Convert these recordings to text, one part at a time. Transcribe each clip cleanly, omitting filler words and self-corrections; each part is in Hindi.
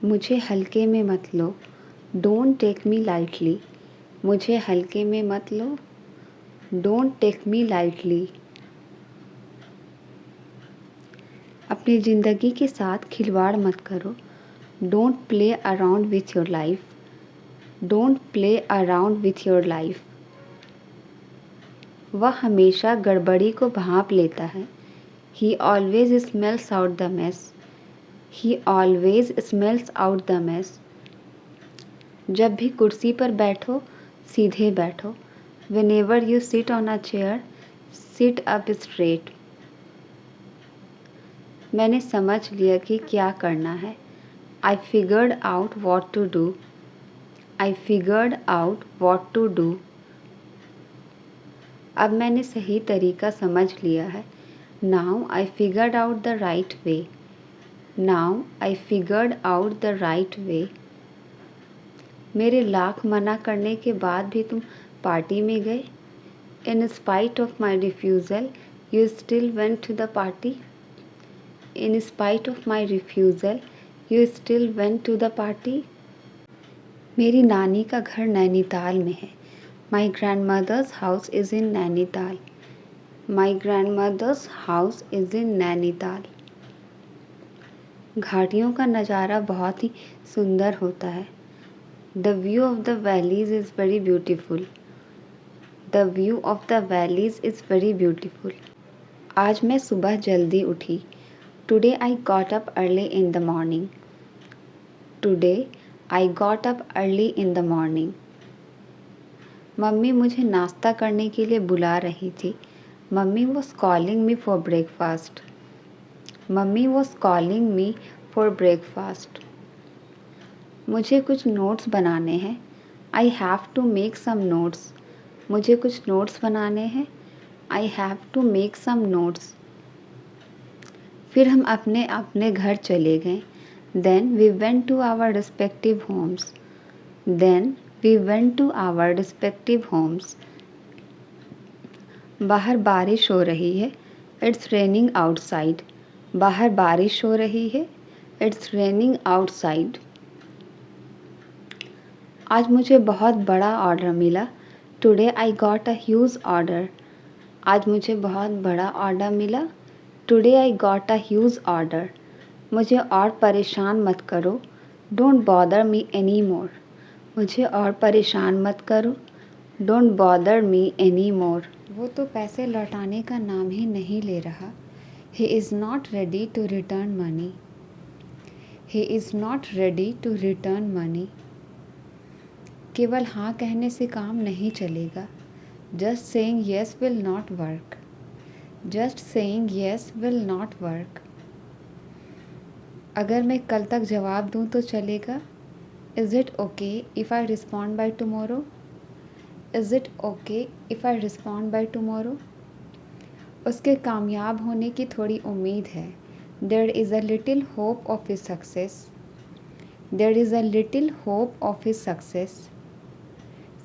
मुझे हल्के में मत लो, डोंट टेक मी लाइटली। मुझे हल्के में मत लो, डोंट टेक मी लाइटली। अपनी ज़िंदगी के साथ खिलवाड़ मत करो, don't play around with your life. Don't play around with your life. वह हमेशा गड़बड़ी को भांप लेता है, he always smells out the mess. He always smells out the mess. जब भी कुर्सी पर बैठो सीधे बैठो, whenever you sit on a chair sit up straight. मैंने समझ लिया कि क्या करना है, I figured out what to do. I figured out what to do. अब मैंने सही तरीका समझ लिया है, now I figured out the right way. Now I figured out the right way. मेरे लाख मना करने के बाद भी तुम पार्टी में गए। In spite of my refusal you still went to the party. In spite of my refusal you still went to the party. मेरी नानी का घर नैनीताल में है। My grandmother's house is in Nainital. My grandmother's house is in Nainital. घाटियों का नज़ारा बहुत ही सुंदर होता है। The view of the valleys is very beautiful. The view of the valleys is very beautiful. आज मैं सुबह जल्दी उठी। Today I got up early in the morning. Today I got up early in the morning. Mummy मुझे नाश्ता करने के लिए बुला रही थी। Mummy was calling me for breakfast. Mummy was calling me for breakfast. मुझे कुछ नोट्स बनाने हैं, I have to make some notes. मुझे कुछ नोट्स बनाने हैं, I have to make some notes. फिर हम अपने अपने घर चले गए। Then we went to our respective homes. Then we went to our respective homes. बाहर बारिश हो रही है, इट्स रेनिंग आउटसाइड। बाहर बारिश हो रही है, इट्स रेनिंग आउटसाइड। आज मुझे बहुत बड़ा ऑर्डर मिला। Today I got a huge order. आज मुझे बहुत बड़ा ऑर्डर मिला। Today I got a huge order. मुझे और परेशान मत करो, don't bother me any more. मुझे और परेशान मत करो, don't bother me any more. वो तो पैसे लौटाने का नाम ही नहीं ले रहा। He is not ready to return money. He is not ready to return money. केवल हाँ कहने से काम नहीं चलेगा। Just saying yes will not work. Just saying yes will not work. अगर मैं कल तक जवाब दूँ तो चलेगा। Is it okay if I respond by tomorrow. Is it okay if I respond by tomorrow. उसके कामयाब होने की थोड़ी उम्मीद है। There is a little hope of his success. There is a little hope of his success.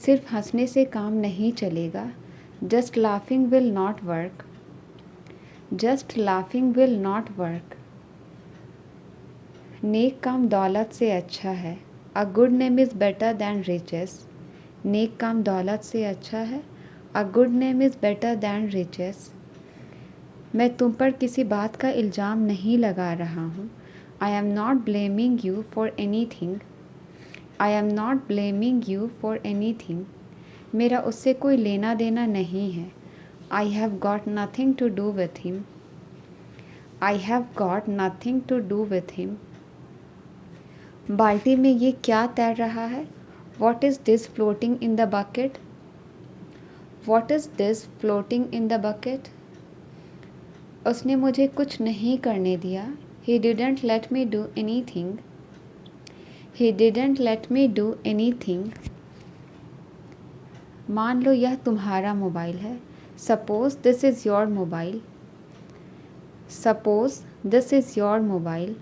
सिर्फ हंसने से काम नहीं चलेगा। Just laughing will not work. Just laughing will not work. नेक काम दौलत से अच्छा है। A good name is better than riches. नेक काम दौलत से अच्छा है। A good name is better than riches. मैं तुम पर किसी बात का इल्ज़ाम नहीं लगा रहा हूँ। I am not blaming you for anything. I am not blaming you for anything. मेरा उससे कोई लेना देना नहीं है। I have got nothing to do with him. I have got nothing to do with him. बाल्टी में ये क्या तैर रहा है? What is this floating in the bucket? What is this floating in the bucket? उसने मुझे कुछ नहीं करने दिया। ही didn't let me do anything. He didn't let me do anything. मान लो यह तुम्हारा मोबाइल है। Suppose this is your mobile. Suppose this is your mobile.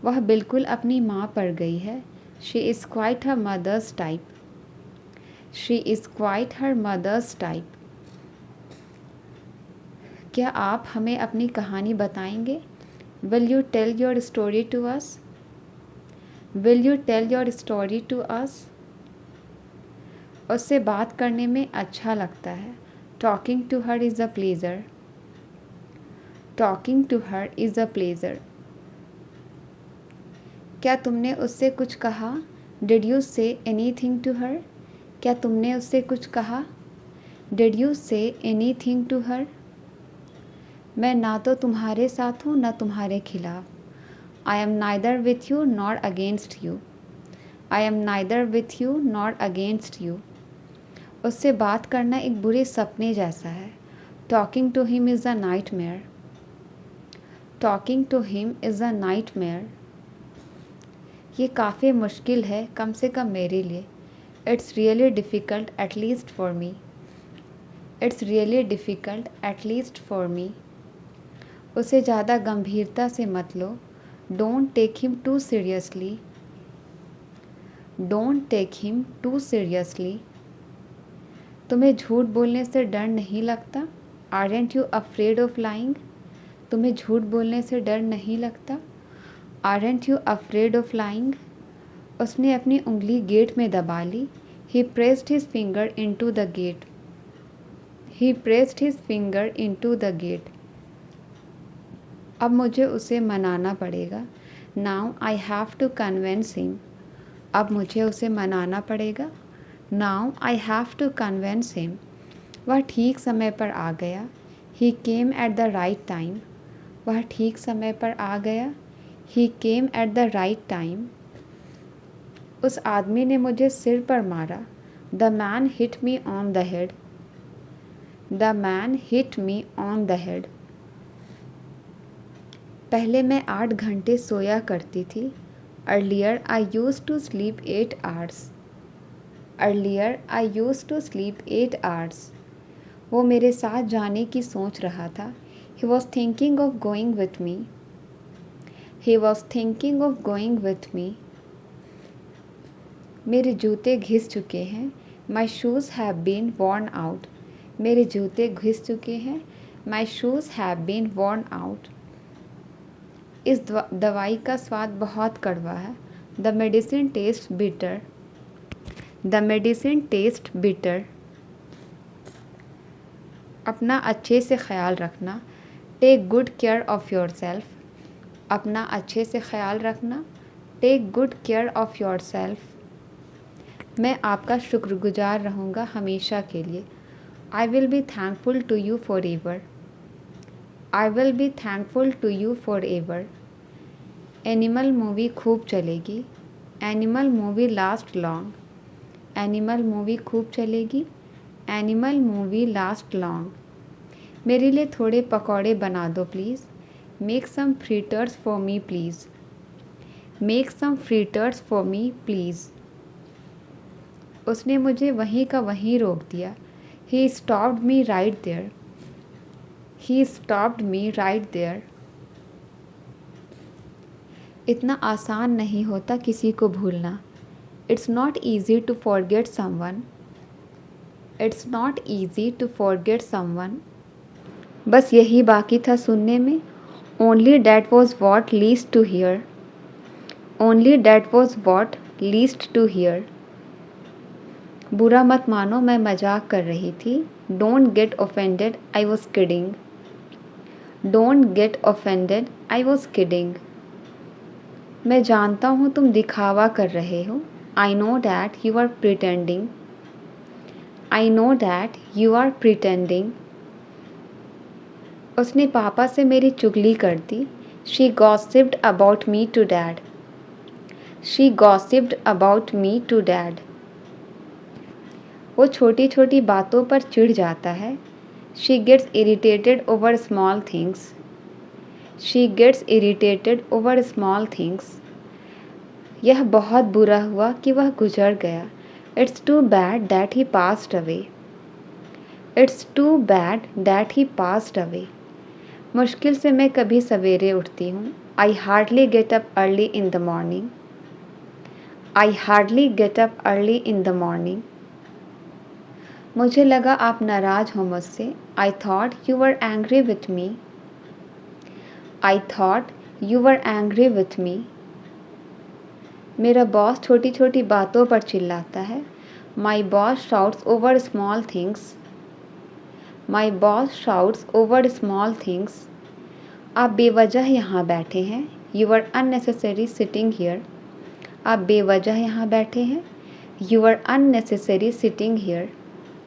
वह बिल्कुल अपनी माँ पर गई है। She is quite her mother's type. She is quite her mother's type. क्या आप हमें अपनी कहानी बताएंगे? Will you tell your story to us? Will you tell your story to us? उससे बात करने में अच्छा लगता है। Talking to her is a pleasure. Talking to her is a pleasure. क्या तुमने उससे कुछ कहा? Did you say anything to her? क्या तुमने उससे कुछ कहा? Did you say anything to her? मैं ना तो तुम्हारे साथ हूँ ना तुम्हारे खिलाफ। I am neither with you nor against you. I am neither with you nor against you. उससे बात करना एक बुरे सपने जैसा है। Talking to him is a nightmare. Talking to him is a nightmare. ये काफ़ी मुश्किल है, कम से कम मेरे लिए। It's really difficult at least for me. It's really difficult at least for me. उसे ज़्यादा गंभीरता से मत लो। Don't take him too seriously. Don't take him too seriously. तुम्हें झूठ बोलने से डर नहीं लगता? Aren't you afraid of lying? तुम्हें झूठ बोलने से डर नहीं लगता? Aren't you afraid of lying? उसने अपनी उंगली गेट में दबा ली। He pressed his finger into the gate. He pressed his finger into the gate. अब मुझे उसे मनाना पड़ेगा। Now I have to convince him. अब मुझे उसे मनाना पड़ेगा। Now I have to convince him. वह ठीक समय पर आ गया। He came at the right time. वह ठीक समय पर आ गया। He came at the right time. उस आदमी ने मुझे सिर पर मारा। The man hit me on the head. The man hit me on the head. पहले मैं 8 घंटे सोया करती थी। Earlier I use to sleep 8 hours. Earlier I use to sleep 8 hours. वो मेरे साथ जाने की सोच रहा था। He was thinking of going with me. He was thinking of going with me. मेरे जूते घिस चुके हैं। My shoes have been worn out. मेरे जूते घिस चुके हैं। My shoes have been worn out. इस दवाई का स्वाद बहुत कड़वा है। The medicine taste bitter. The medicine taste bitter. अपना अच्छे से ख्याल रखना। Take good care of yourself. अपना अच्छे से ख्याल रखना। Take good care of yourself. मैं आपका शुक्रगुजार रहूँगा हमेशा के लिए। I will be thankful to you forever. I will be thankful to you forever. Animal movie खूब चलेगी। Animal movie last long. Animal movie खूब चलेगी। Animal movie last long. मेरे लिए थोड़े पकौड़े बना दो please. Make some fritters for me please. Make some fritters for me please. उसने मुझे वहीं का वहीं रोक दिया। He stopped me right there. He stopped me right there. इतना आसान नहीं होता किसी को भूलना। It's not easy to forget someone. It's not easy to forget someone. बस यही बाकी था सुनने में। Only that was what least to hear. Only that was what least to hear. बुरा मत मानो, मैं मजाक कर रही थी। Don't get offended, I was kidding. Don't get offended, I was kidding. मैं जानता हूँ तुम दिखावा कर रहे हो। I know that you are pretending. I know that you are pretending. उसने पापा से मेरी चुगली कर दी। She gossiped about me to dad. She gossiped about me to dad. वो छोटी छोटी बातों पर चिढ़ जाता है। She gets irritated over small things. She gets irritated over small things. यह बहुत बुरा हुआ कि वह गुजर गया। It's too bad that he passed away. It's too bad that he passed away. मुश्किल से मैं कभी सवेरे उठती हूँ। I hardly get up early in the morning. I hardly get up early in the morning. मुझे लगा आप नाराज़ हो मुझसे। I thought you were angry with me. I thought You were angry with me. मेरा बॉस छोटी छोटी बातों पर चिल्लाता है. My boss shouts over small things. My boss shouts over small things. आप बेवजह यहाँ बैठे हैं. You are unnecessary sitting here. आप बेवजह यहाँ बैठे हैं. You are unnecessary sitting here.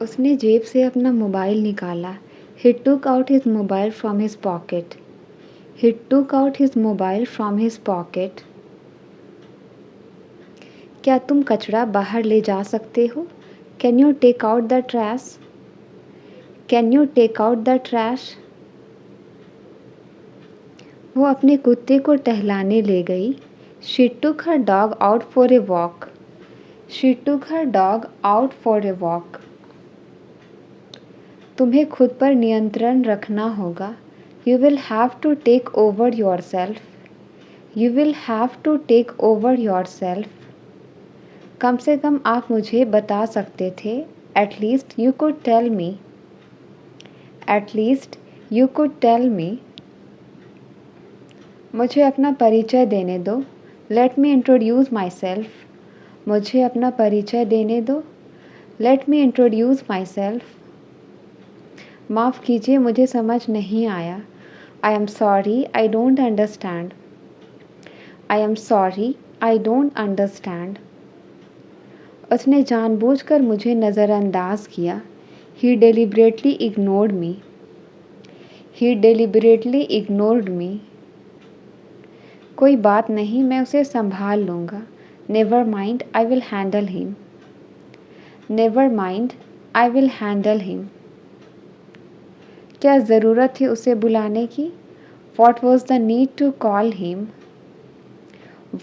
उसने जेब से अपना मोबाइल निकाला. He took out his mobile from his pocket. He took out his mobile from his pocket. क्या तुम कचरा बाहर ले जा सकते हो? Can you take out the trash? Can you take out the trash? वो अपने कुत्ते को टहलाने ले गई. She took her dog out for a walk. She took her dog out for a walk. तुम्हें खुद पर नियंत्रण रखना होगा. You will have to take over yourself. You will have to take over yourself. कम से कम आप मुझे बता सकते थे. At least you could tell me. At least you could tell me. मुझे अपना परिचय देने दो. Let me introduce myself. मुझे अपना परिचय देने दो. Let me introduce myself. माफ़ कीजिए मुझे समझ नहीं आया. I am sorry I don't understand. I am sorry I don't understand. उसने जानबूझकर मुझे नज़रअंदाज किया. He deliberately ignored me. He deliberately ignored me. कोई बात नहीं मैं उसे संभाल लूँगा. Never mind I will handle him. Never mind I will handle him. क्या ज़रूरत थी उसे बुलाने की? What was the need to call him?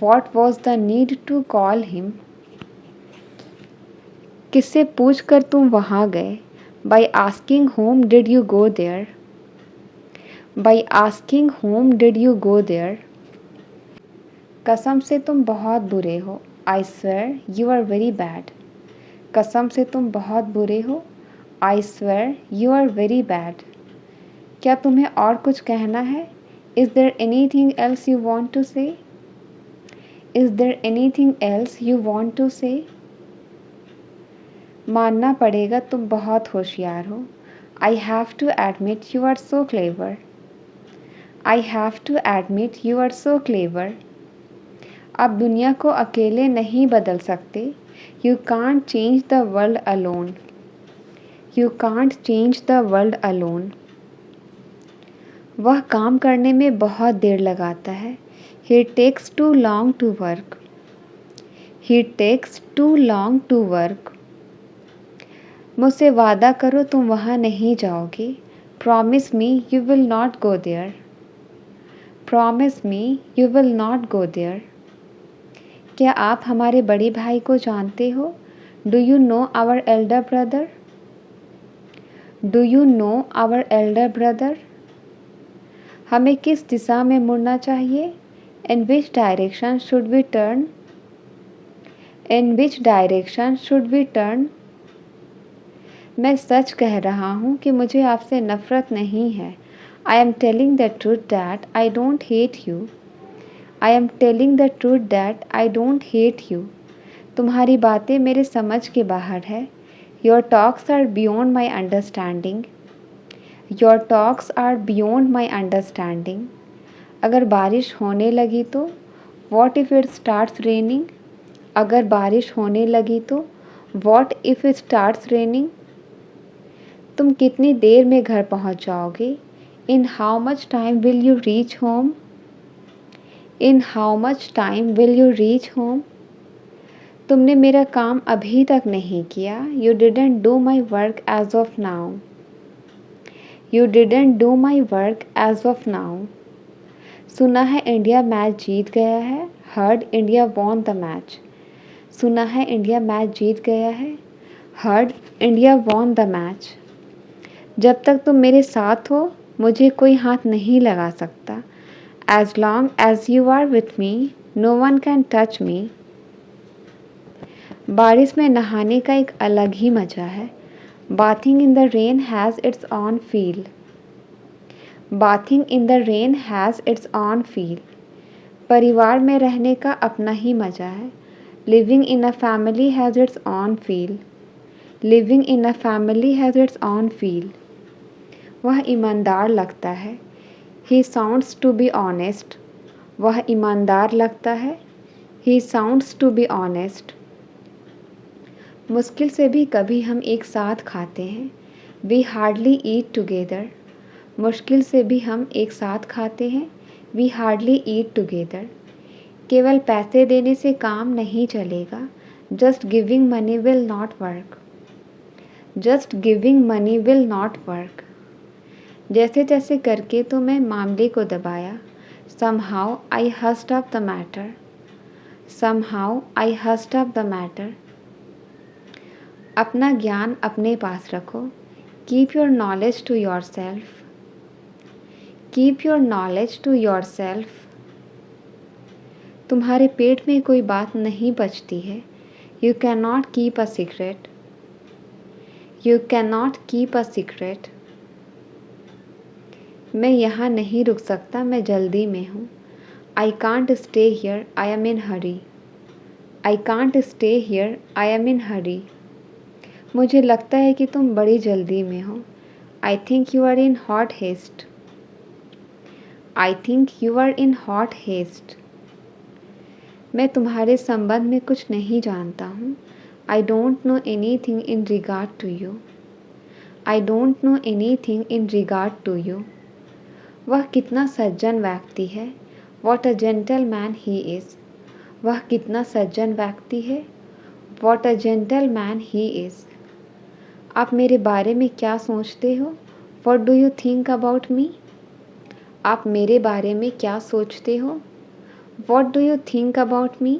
What was the need to call him? किससे पूछकर तुम वहाँ गए? By asking whom did you go there? By asking whom did you go there? कसम से तुम बहुत बुरे हो. I swear you are very bad. कसम से तुम बहुत बुरे हो. I swear you are very bad. क्या तुम्हें और कुछ कहना है? Is there anything else you want to say? Is there anything else you want to say? मानना पड़ेगा तुम बहुत होशियार हो. I have to admit you are so clever. I have to admit you are so clever. आप दुनिया को अकेले नहीं बदल सकते. You can't change the world alone. You can't change the world alone. वह काम करने में बहुत देर लगाता है. He takes too long to work. He takes too long to work. मुझसे वादा करो तुम वहाँ नहीं जाओगे. Promise me you will not go there. Promise me you will not go there. क्या आप हमारे बड़े भाई को जानते हो? Do you know our elder brother? Do you know our elder brother? हमें किस दिशा में मुड़ना चाहिए? In which direction should we turn? In which direction should we turn? मैं सच कह रहा हूँ कि मुझे आपसे नफ़रत नहीं है. I am telling the truth that I don't hate you. I am telling the truth that I don't hate you. तुम्हारी बातें मेरे समझ के बाहर है. Your talks are beyond my understanding. Your talks are beyond my understanding. अगर बारिश होने लगी तो? What if it starts raining? अगर बारिश होने लगी तो? What if it starts raining? तुम कितनी देर में घर पहुंच जाओगे? In how much time will you reach home? In how much time will you reach home? तुमने मेरा काम अभी तक नहीं किया. You didn't do my work as of now. You didn't do my work as of now. सुना है इंडिया मैच जीत गया है. Heard India won the match. सुना है इंडिया मैच जीत गया है. Heard India won the match. जब तक तुम मेरे साथ हो मुझे कोई हाथ नहीं लगा सकता. As long as you are with me, no one can touch me. बारिश में नहाने का एक अलग ही मज़ा है. Bathing in the rain has its own feel. Bathing in the rain has its own feel. परिवार में रहने का अपना ही मज़ा है। Living in a family has its own feel. Living in a family has its own feel. वह ईमानदार लगता है। He sounds to be honest. वह ईमानदार लगता है। He sounds to be honest. मुश्किल से भी कभी हम एक साथ खाते हैं। We hardly eat together. मुश्किल से भी हम एक साथ खाते हैं। We hardly eat together. केवल पैसे देने से काम नहीं चलेगा। Just giving money will not work. Just giving money will not work. जैसे तैसे करके तो मैं मामले को दबाया। Somehow I hushed up the matter. Somehow I hushed up the matter. अपना ज्ञान अपने पास रखो। Keep your knowledge to yourself. Keep your knowledge to yourself. तुम्हारे पेट में कोई बात नहीं बचती है। You cannot keep a secret. You cannot keep a secret. मैं यहाँ नहीं रुक सकता, मैं जल्दी में हूँ। I can't stay here, I am in hurry. I can't stay here, I am in hurry. मुझे लगता है कि तुम बड़ी जल्दी में हो। I think you are in hot haste. I think you are in hot haste. मैं तुम्हारे संबंध में कुछ नहीं जानता हूँ। I don't know anything in regard to you. I don't know anything in regard to you. वह कितना सज्जन व्यक्ति है। What a gentleman he is. वह कितना सज्जन व्यक्ति है। What a gentleman he is. आप मेरे बारे में क्या सोचते हो? What do you think about me? आप मेरे बारे में क्या सोचते हो? What do you think about me?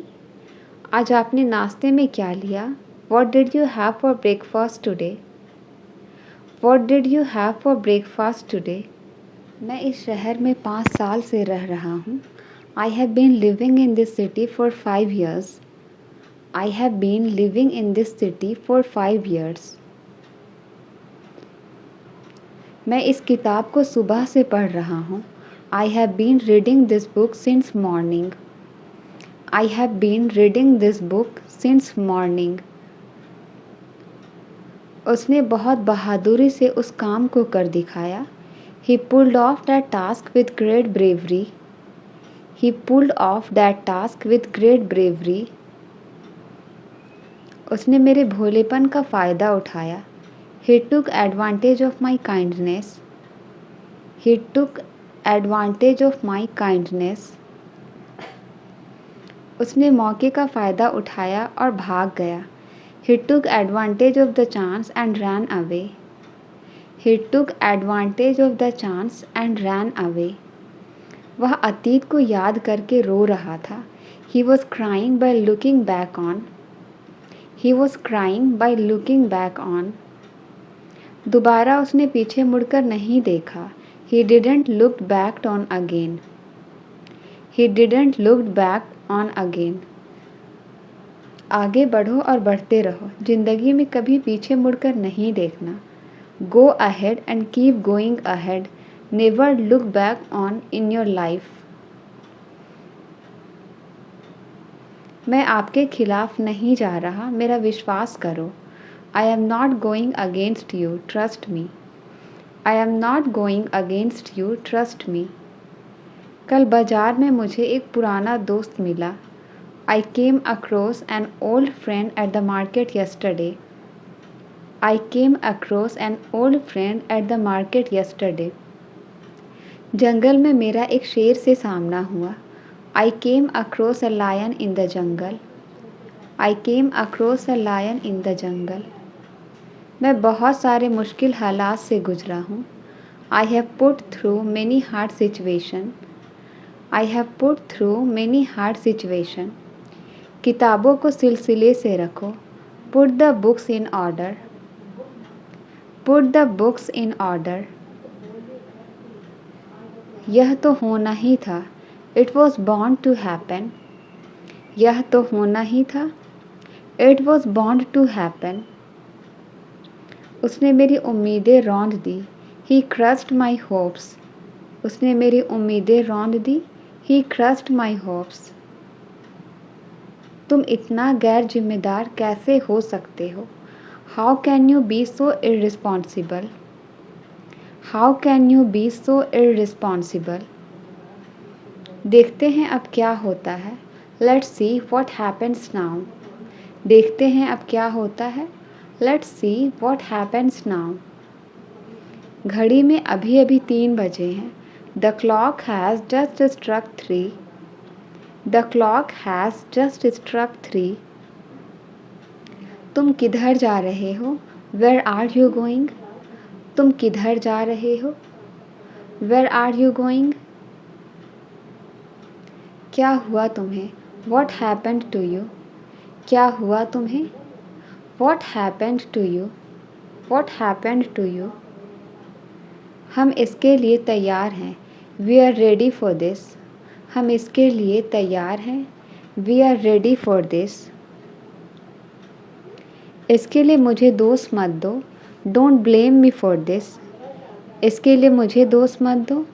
आज आपने नाश्ते में क्या लिया? What did you have for breakfast today? What did you have for breakfast today? मैं इस शहर में 5 साल से रह रहा हूँ। I have been living in this city for 5 years. I have been living in this city for 5 years. मैं इस किताब को सुबह से पढ़ रहा हूँ। I have been reading this book since morning. I have been reading this book since morning. उसने बहुत बहादुरी से उस काम को कर दिखाया। He pulled off that task with great bravery. He pulled off that task with great bravery. उसने मेरे भोलेपन का फ़ायदा उठाया। He took advantage of my kindness. He took advantage of my kindness. उसने मौके का फ़ायदा उठाया और भाग गया। He took advantage of the chance and ran away. He took advantage of the chance and ran away. वह अतीत को याद करके रो रहा था। He was crying by looking back on. He was crying by looking back on. दोबारा उसने पीछे मुड़कर नहीं देखा। He didn't look back on again. He didn't look back on again. आगे बढ़ो और बढ़ते रहो। ज़िंदगी में कभी पीछे मुड़कर नहीं देखना। Go ahead and keep going ahead. Never look back on in your life. मैं आपके खिलाफ नहीं जा रहा, मेरा विश्वास करो। I am not going against you, trust me. I am not going against you, trust me. कल बाज़ार में मुझे एक पुराना दोस्त मिला। I came across an old friend at the market yesterday. I came across an old friend at the market yesterday. जंगल में मेरा एक शेर से सामना हुआ। I came across a lion in the jungle. I came across a lion in the jungle. मैं बहुत सारे मुश्किल हालात से गुज़रा हूँ। I have put through many hard situations. I have put through many hard situations. किताबों को सिलसिले से रखो। Put the books in order. Put the books in order. यह तो होना ही था। It was bound to happen. यह तो होना ही था। It was bound to happen. उसने मेरी उम्मीदें रौंद दी। He crushed my hopes. उसने मेरी उम्मीदें रौंद दी। He crushed my hopes. तुम इतना गैर जिम्मेदार कैसे हो सकते हो? How can you be so irresponsible? How can you be so irresponsible? देखते हैं अब क्या होता है. Let's see what happens now. देखते हैं अब क्या होता है. Let's see what happens now. घड़ी में अभी अभी 3 बजे हैं. The clock has just struck 3. The clock has just struck 3. तुम किधर जा रहे हो? Where are you going? तुम किधर जा रहे हो? Where are you going? क्या हुआ तुम्हें? What happened to you? क्या हुआ तुम्हें? What happened to you? What happened to you? हम इसके लिए तैयार हैं. We are ready for this. हम इसके लिए तैयार हैं. We are ready for this. इसके लिए मुझे दोष मत दो. Don't blame me for this. इसके लिए मुझे दोष मत दो.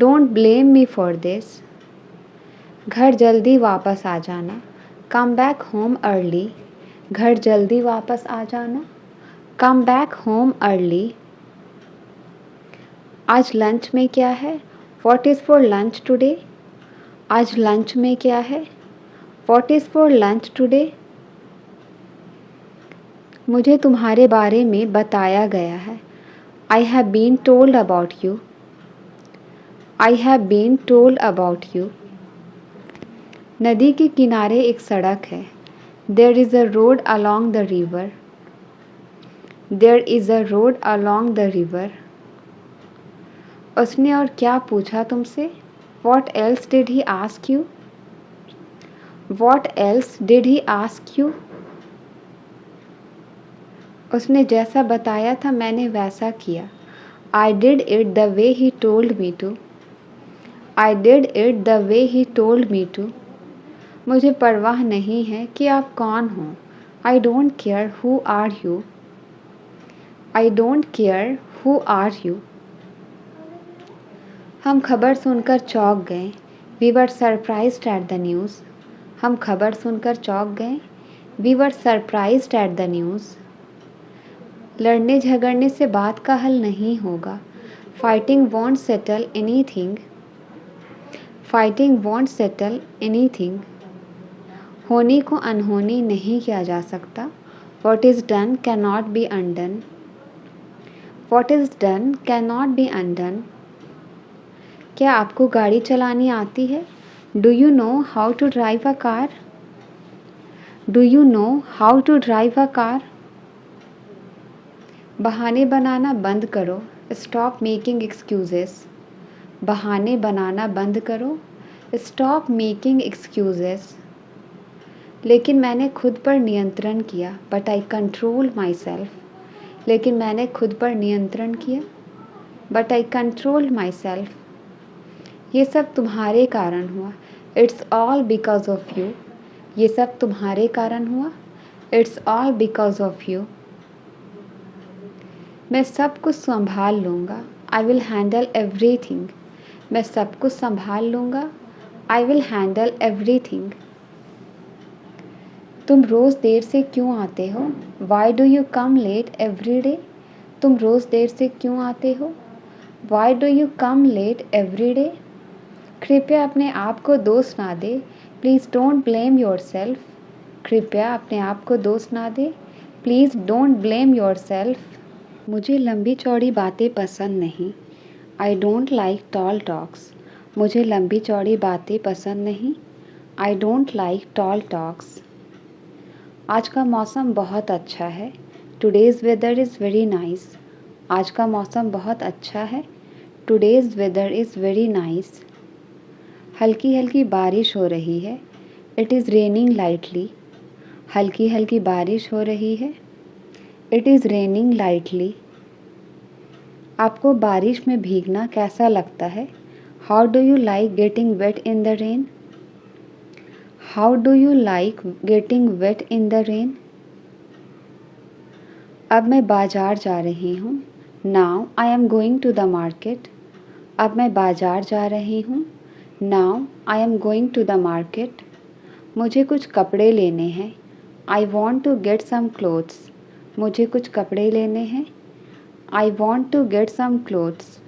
Don't blame me for this. घर जल्दी वापस आ जाना. Come back home early. घर जल्दी वापस आ जाना. Come back home early. आज लंच में क्या है? What is for lunch today? आज लंच में क्या है? What is for lunch today? मुझे तुम्हारे बारे में बताया गया है. I have been told about you. I have been told about you. नदी के किनारे एक सड़क है. There is a road along the river. There is a road along the river. उसने और क्या पूछा तुमसे? What else did he ask you? What else did he ask you? उसने जैसा बताया था मैंने वैसा किया. I did it the way he told me to. I did it the way he told me to. मुझे परवाह नहीं है कि आप कौन हो. I don't care who are you. I don't care who are you. हम खबर सुनकर चौंक गए. We were surprised at the news. हम खबर सुनकर चौंक गए. We were surprised at the news. लड़ने झगड़ने से बात का हल नहीं होगा. Fighting won't settle anything. Fighting won't settle anything. होनी को अनहोनी नहीं किया जा सकता. What is done cannot be undone. What is done cannot be undone. क्या आपको गाड़ी चलानी आती है? Do you know how to drive a car? Do you know how to drive a car? बहाने बनाना बंद करो. Stop making excuses. बहाने बनाना बंद करो. Stop making excuses. लेकिन मैंने खुद पर नियंत्रण किया. But I control myself. लेकिन मैंने खुद पर नियंत्रण किया. But I control myself. ये सब तुम्हारे कारण हुआ. It's all because of you. ये सब तुम्हारे कारण हुआ. It's all because of you. मैं सब कुछ संभाल लूँगा. I will handle everything. मैं सब कुछ संभाल लूँगा. I will handle everything. तुम रोज़ देर से क्यों आते हो? Why do you come late every day? तुम रोज़ देर से क्यों आते हो? Why do you come late every day? कृपया अपने आप को दोष ना दे. Please don't blame yourself. कृपया अपने आप को दोष ना दे. Please don't blame yourself. मुझे लंबी चौड़ी बातें पसंद नहीं. I don't like tall talks. मुझे लंबी चौड़ी बातें पसंद नहीं. I don't like tall talks. आज का मौसम बहुत अच्छा है. Today's weather is very nice. आज का मौसम बहुत अच्छा है. Today's weather is very nice. हल्की हल्की बारिश हो रही है. It is raining lightly. हल्की हल्की बारिश हो रही है. It is raining lightly. आपको बारिश में भीगना कैसा लगता है? How do you like getting wet in the rain? How do you like getting wet in the rain? अब मैं बाजार जा रही हूँ. Now I am going to the market. अब मैं बाजार जा रही हूँ. Now I am going to the market. मुझे कुछ कपड़े लेने हैं। I want to get some clothes. मुझे कुछ कपड़े लेने हैं। I want to get some clothes.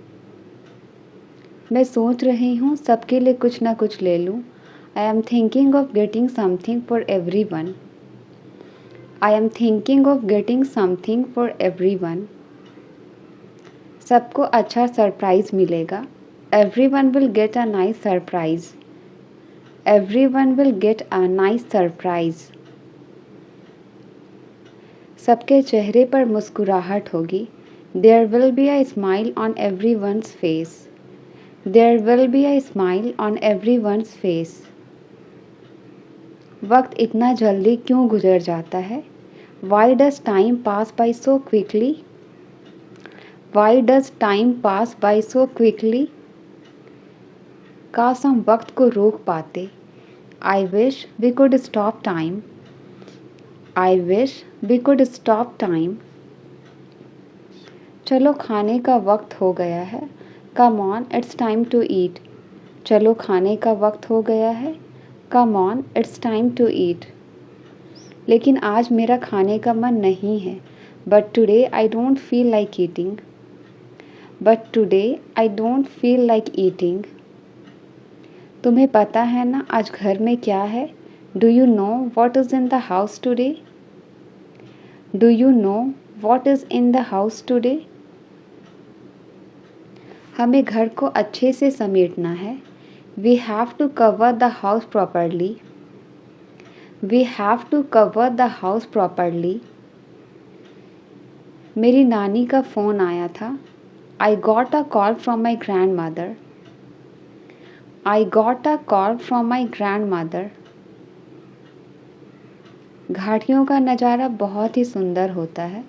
मैं सोच रही हूँ सबके लिए कुछ ना कुछ ले लूँ। I am thinking of getting something for every one. I am thinking of getting something for every one. सबको अच्छा सरप्राइज़ मिलेगा। Everyone will get a nice surprise. Everyone will get a nice surprise. सबके चेहरे पर मुस्कुराहट होगी। There will be a smile on everyone's face. There will be a smile on everyone's face. वक्त इतना जल्दी क्यों गुजर जाता है? Why does time pass by so quickly? Why does time pass by so quickly? काश हम वक्त को रोक पाते। I wish we could stop time. I wish we could stop time. चलो खाने का वक्त हो गया है। Come on it's time to eat. चलो खाने का वक्त हो गया है। Come on it's time to eat. लेकिन आज मेरा खाने का मन नहीं है। But today I don't feel like eating. But today I don't feel like eating. तुम्हें पता है ना आज घर में क्या है? Do you know what is in the house today? Do you know what is in the house today? हमें घर को अच्छे से समेटना है। We have to cover the house properly. We have to cover the house properly. मेरी नानी का फ़ोन आया था। I got a call from my grandmother. I got a call from my grandmother. घाटियों का नज़ारा बहुत ही सुंदर होता है।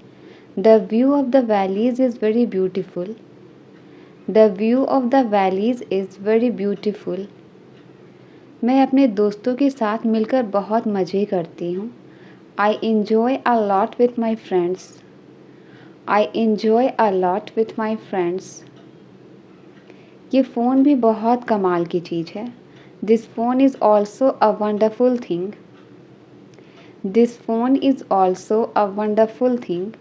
The view of the valleys is very beautiful. The view of the valleys is very beautiful. मैं अपने दोस्तों के साथ मिलकर बहुत मज़े करती हूँ। I enjoy a lot with my friends. I enjoy a lot with my friends. ये फ़ोन भी बहुत कमाल की चीज़ है। This phone is also a wonderful thing. This phone is also a wonderful thing.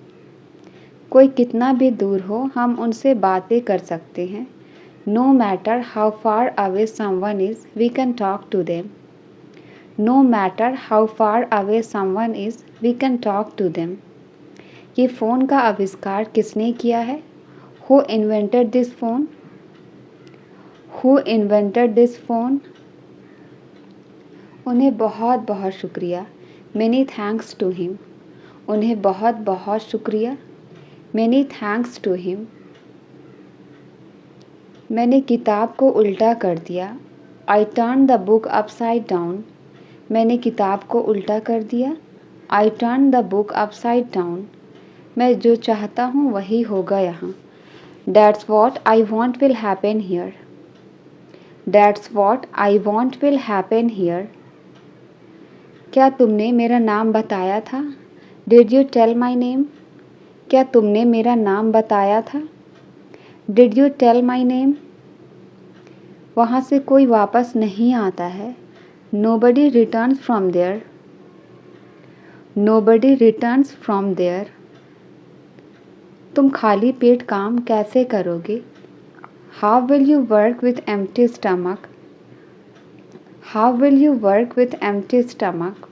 कोई कितना भी दूर हो हम उनसे बातें कर सकते हैं। No matter how far away someone is we can talk to them. No matter how far away someone is we can talk to them. ये फ़ोन का आविष्कार किसने किया है? Who invented this phone? Who invented this phone? उन्हें बहुत बहुत शुक्रिया। Many thanks to him. उन्हें बहुत बहुत शुक्रिया। Many thanks to him. मैंने किताब को उल्टा कर दिया। I turned the book upside down. मैंने किताब को उल्टा कर दिया। I turned the book upside down. मैं जो चाहता हूँ वही होगा यहाँ। That's what I want will happen here. That's what I want will happen here. क्या तुमने मेरा नाम बताया था? Did you tell my name? क्या तुमने मेरा नाम बताया था? Did you tell my name? वहाँ से कोई वापस नहीं आता है। Nobody returns from there. Nobody returns from there. तुम खाली पेट काम कैसे करोगे? How will you work with empty stomach? How will you work with empty stomach?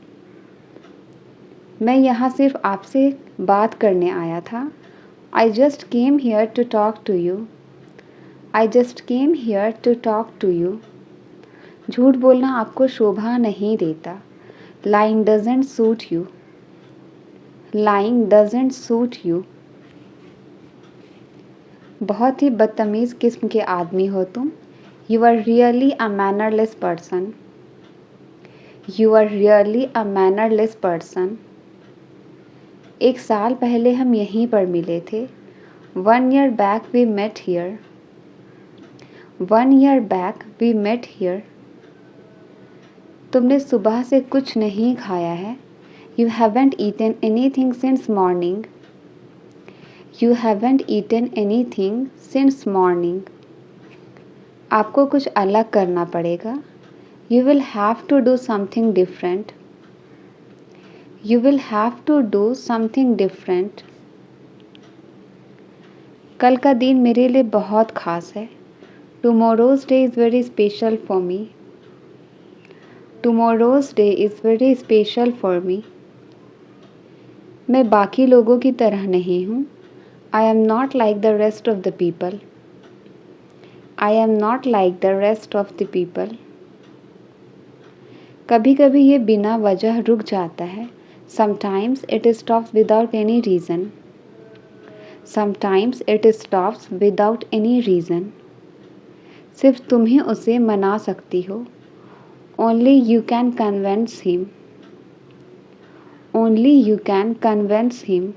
मैं यहाँ सिर्फ आपसे बात करने आया था। I just came here to talk to you. I just came here to talk to you. झूठ बोलना आपको शोभा नहीं देता। Lying doesn't suit you. Lying doesn't suit you. बहुत ही बदतमीज़ किस्म के आदमी हो तुम। You are really a mannerless person. You are really a mannerless person. एक साल पहले हम यहीं पर मिले थे। 1 year back we met here. 1 year back we met here. तुमने सुबह से कुछ नहीं खाया है। You haven't eaten anything since morning. You haven't eaten anything since morning. आपको कुछ अलग करना पड़ेगा. You will have to do something different. You will have to do something different. कल का दिन मेरे लिए बहुत ख़ास है. Tomorrow's day is very special for me. Tomorrow's day is very special for me. मैं बाकी लोगों की तरह नहीं हूँ. I am not like the rest of the people. I am not like the rest of the people. कभी कभी ये बिना वजह रुक जाता है. Sometimes it stops without any reason. Sometimes it stops without any reason. सिर्फ तुम ही उसे मना सकती हो. Only you can convince him. Only you can convince him.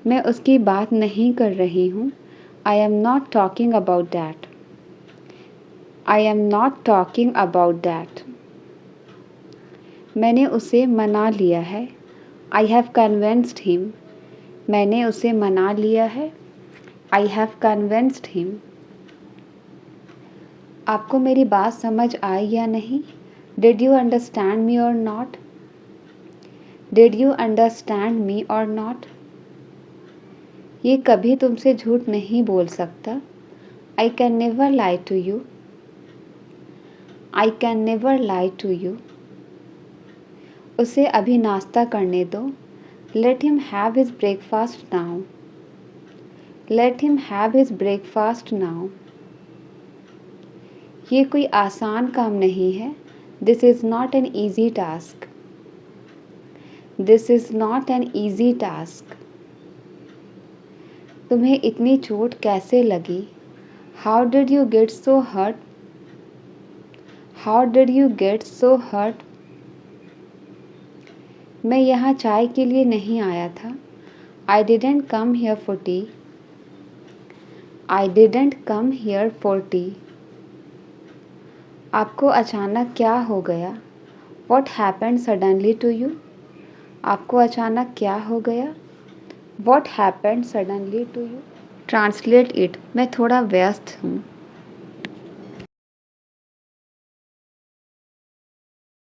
मैं उसकी बात नहीं कर रही हूँ. I am not talking about that. I am not talking about that. मैंने उसे मना लिया है. I have convinced him. मैंने उसे मना लिया है. I have convinced him. आपको मेरी बात समझ आई या नहीं? Did you understand me or not? Did you understand me or not? ये कभी तुमसे झूठ नहीं बोल सकता. I can never lie to you. I can never lie to you. उसे अभी नाश्ता करने दो. Let him have his breakfast now. Let him have his breakfast now. ये कोई आसान काम नहीं है. This is not an easy task. This is not an easy task. तुम्हें इतनी चोट कैसे लगी? How did you get so hurt? How did you get so hurt? मैं यहाँ चाय के लिए नहीं आया था. I didn't come here for tea. I didn't come here for tea. आपको अचानक क्या हो गया? What happened suddenly to you? आपको अचानक क्या हो गया? What happened suddenly to you? Translate it. मैं थोड़ा व्यस्त हूँ.